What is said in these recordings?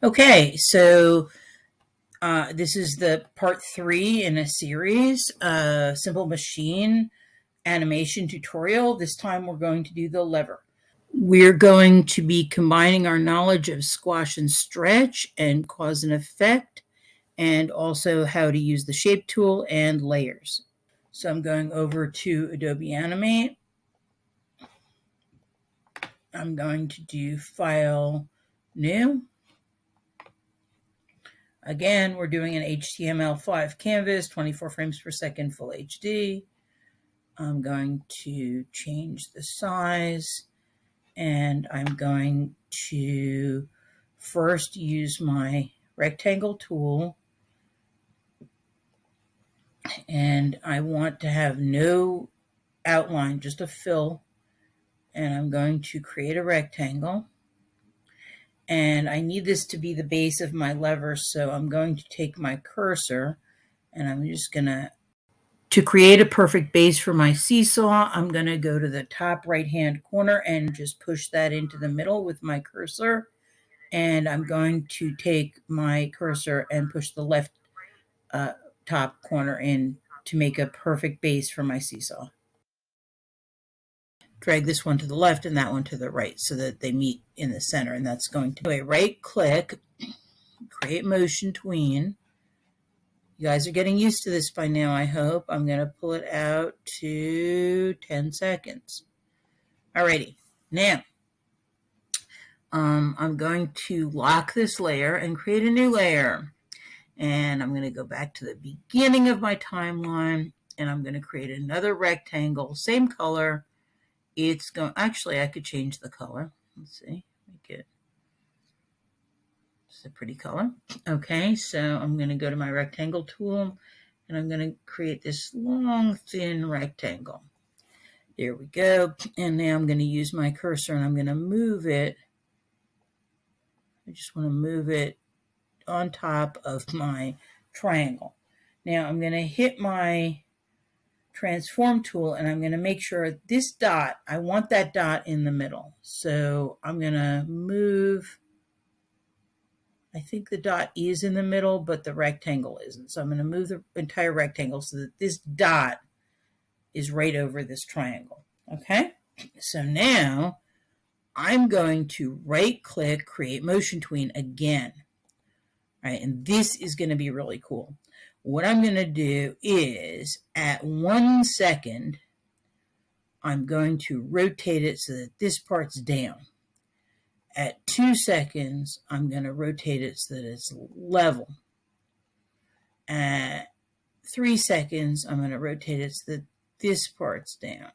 Okay, so this is the part 3 in a series, simple machine animation tutorial. This time we're going to do the lever. We're going to be combining our knowledge of squash and stretch and cause and effect, and also how to use the shape tool and layers. So I'm going over to Adobe Animate. I'm going to do File, New. Again, we're doing an HTML5 canvas, 24 frames per second, full HD. I'm going to change the size, and I'm going to first use my rectangle tool, and I want to have no outline, just a fill, and I'm going to create a rectangle. And I need this to be the base of my lever, so I'm going to take my cursor, and I'm just going to create a perfect base for my seesaw, I'm going to go to the top right-hand corner and just push that into the middle with my cursor. And I'm going to take my cursor and push the left top corner in to make a perfect base for my seesaw. Drag this one to the left and that one to the right so that they meet in the center. And that's going to be a right-click, create motion tween. You guys are getting used to this by now, I hope. I'm going to pull it out to 10 seconds. Alrighty, now I'm going to lock this layer and create a new layer. And I'm going to go back to the beginning of my timeline, and I'm going to create another rectangle, same color. It's going, actually, I could change the color. Let's see, make it, it's a pretty color. Okay, so I'm going to go to my rectangle tool, and I'm going to create this long, thin rectangle. There we go. And now I'm going to use my cursor, and I'm going to move it. I just want to move it on top of my triangle. Now I'm going to hit my transform tool, and I'm going to make sure this dot, I want that dot in the middle. So I'm going to move, I think the dot is in the middle, but the rectangle isn't. So I'm going to move the entire rectangle so that this dot is right over this triangle. Okay, so now I'm going to right click, create motion tween again. All right, and this is going to be really cool. What I'm going to do is at 1 second, I'm going to rotate it so that this part's down. At 2 seconds, I'm going to rotate it so that it's level. At 3 seconds, I'm going to rotate it so that this part's down.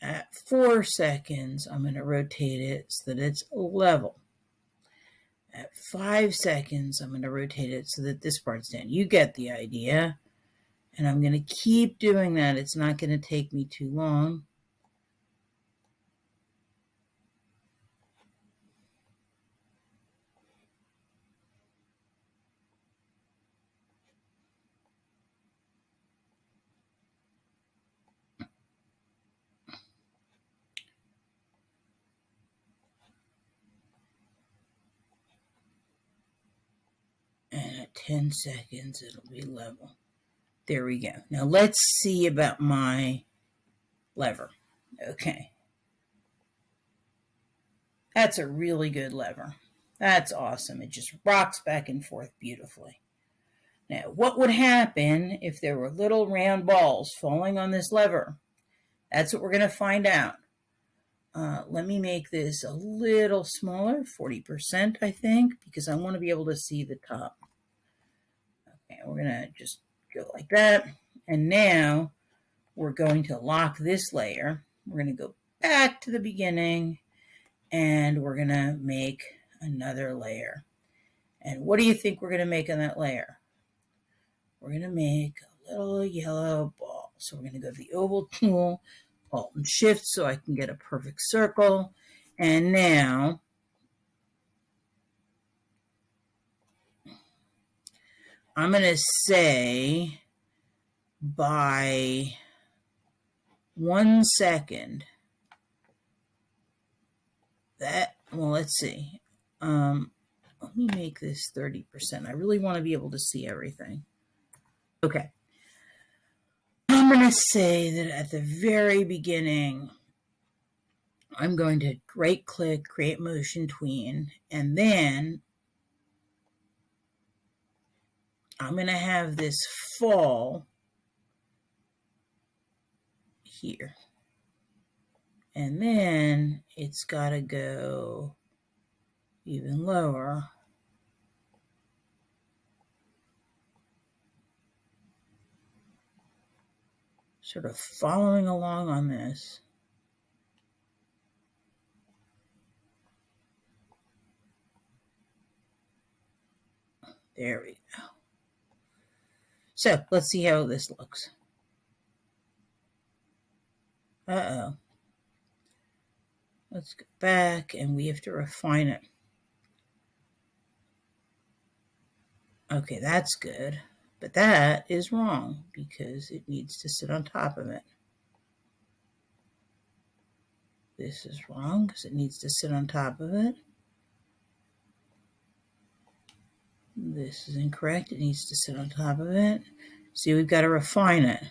At 4 seconds, I'm going to rotate it so that it's level. At 5 seconds, I'm going to rotate it so that this part's down. You get the idea. And I'm going to keep doing that. It's not going to take me too long. And at 10 seconds, it'll be level. There we go. Now let's see about my lever. Okay. That's a really good lever. That's awesome. It just rocks back and forth beautifully. Now, what would happen if there were little round balls falling on this lever? That's what we're going to find out. Let me make this a little smaller, 40%, I think, because I want to be able to see the top. Okay, we're going to just go like that. And now we're going to lock this layer. We're going to go back to the beginning, and we're going to make another layer. And what do you think we're going to make on that layer? We're going to make a little yellow ball. So we're going to go to the oval tool, Alt and Shift so I can get a perfect circle. And now I'm going to say by 1 second that, well, let's see. let me make this 30%. I really want to be able to see everything. Okay. I'm going to say that at the very beginning, I'm going to right click, create motion tween, and then I'm going to have this fall here. And then it's got to go even lower. Sort of following along on this. There we go. So let's see how this looks. Uh-oh. Let's go back and we have to refine it. Okay, that's good. But that is wrong because it needs to sit on top of it. This is wrong because it needs to sit on top of it. This is incorrect. It needs to sit on top of it. See, we've got to refine it.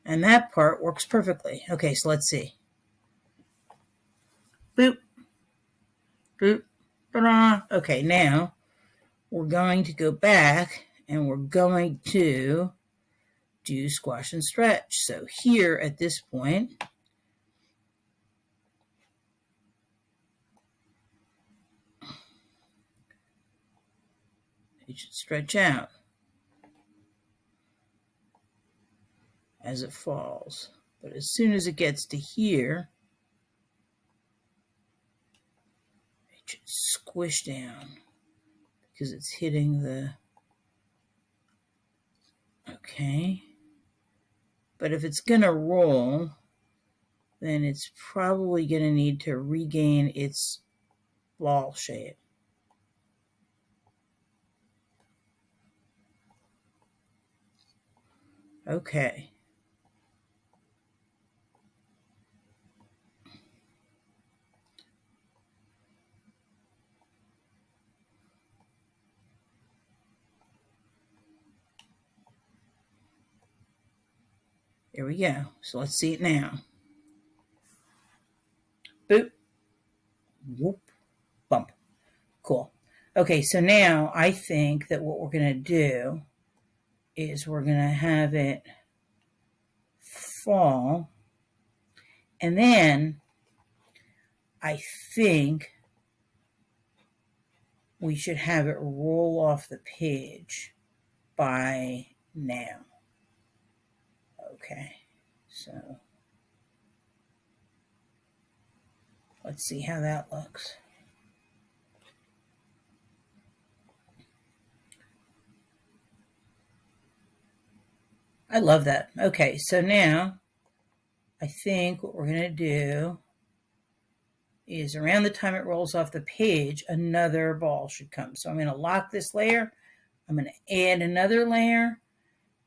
And that part works perfectly. Okay, so let's see. Boop. Boop. Ta-da. Okay, now we're going to go back and we're going to do squash and stretch. So here at this point, it should stretch out as it falls. But as soon as it gets to here, it should squish down because it's hitting the, okay. But if it's going to roll, then it's probably going to need to regain its ball shape. Okay. There we go. So let's see it now. Boop. Whoop. Bump. Cool. Okay, so now I think that what we're going to do is we're going to have it fall. And then I think we should have it roll off the page by now. Okay, so let's see how that looks. I love that. Okay, so now I think what we're going to do is around the time it rolls off the page, another ball should come. So I'm going to lock this layer. I'm going to add another layer.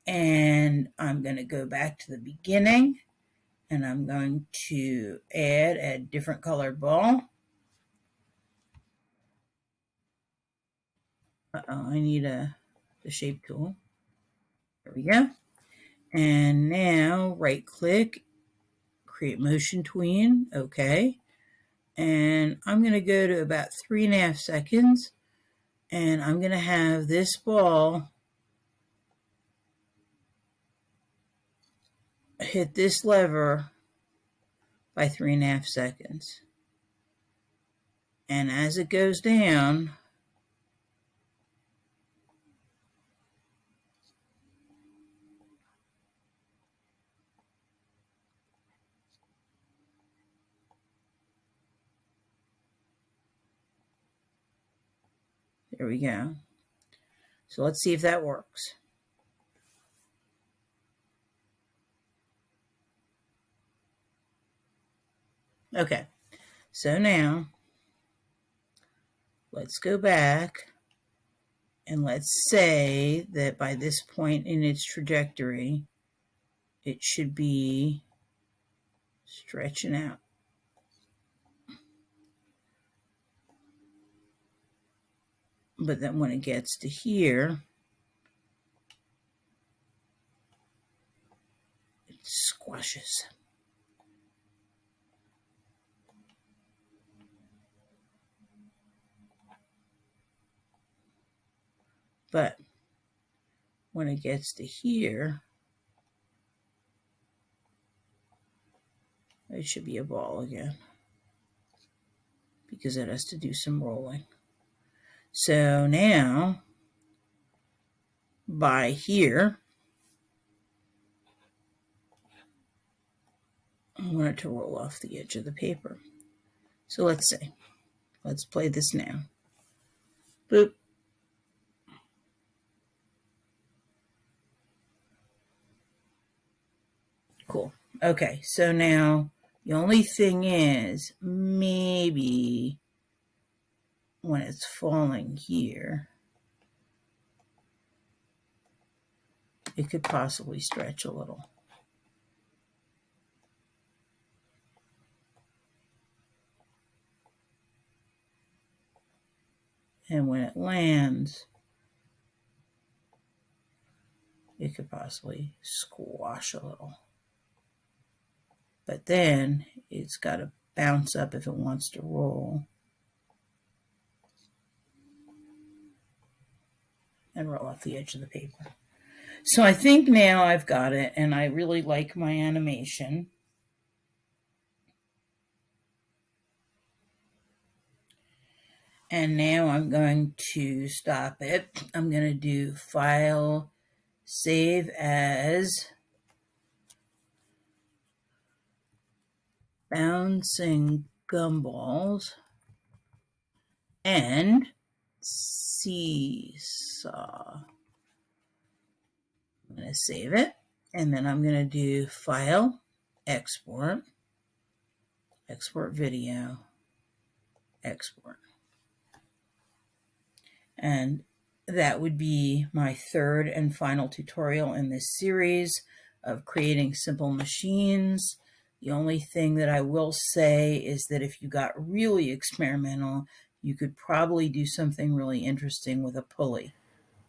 And I'm going to go back to the beginning. And I'm going to add a different colored ball. Uh-oh, I need the shape tool. There we go. And now right click, create motion tween. Okay. And I'm going to go to about 3.5 seconds. And I'm going to have this ball hit this lever by 3.5 seconds. And as it goes down, there we go. So let's see if that works. Okay, so now let's go back and let's say that by this point in its trajectory, it should be stretching out. But then when it gets to here, it squashes. But when it gets to here, it should be a ball again because it has to do some rolling. So now, by here, I want it to roll off the edge of the paper. So let's see. Let's play this now. Boop. Cool. Okay, so now the only thing is maybe when it's falling here, it could possibly stretch a little. And when it lands, it could possibly squash a little. But then it's got to bounce up if it wants to roll. And roll off the edge of the paper. So I think now I've got it, and I really like my animation. And now I'm going to stop it. I'm going to do File, Save As, Bouncing Gumballs, and Seesaw. I'm going to save it, and then I'm going to do File, Export, Export Video, Export. And that would be my third and final tutorial in this series of creating simple machines. The only thing that I will say is that if you got really experimental, you could probably do something really interesting with a pulley.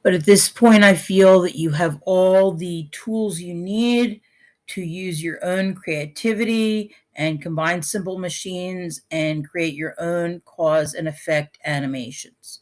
But at this point, I feel that you have all the tools you need to use your own creativity and combine simple machines and create your own cause and effect animations.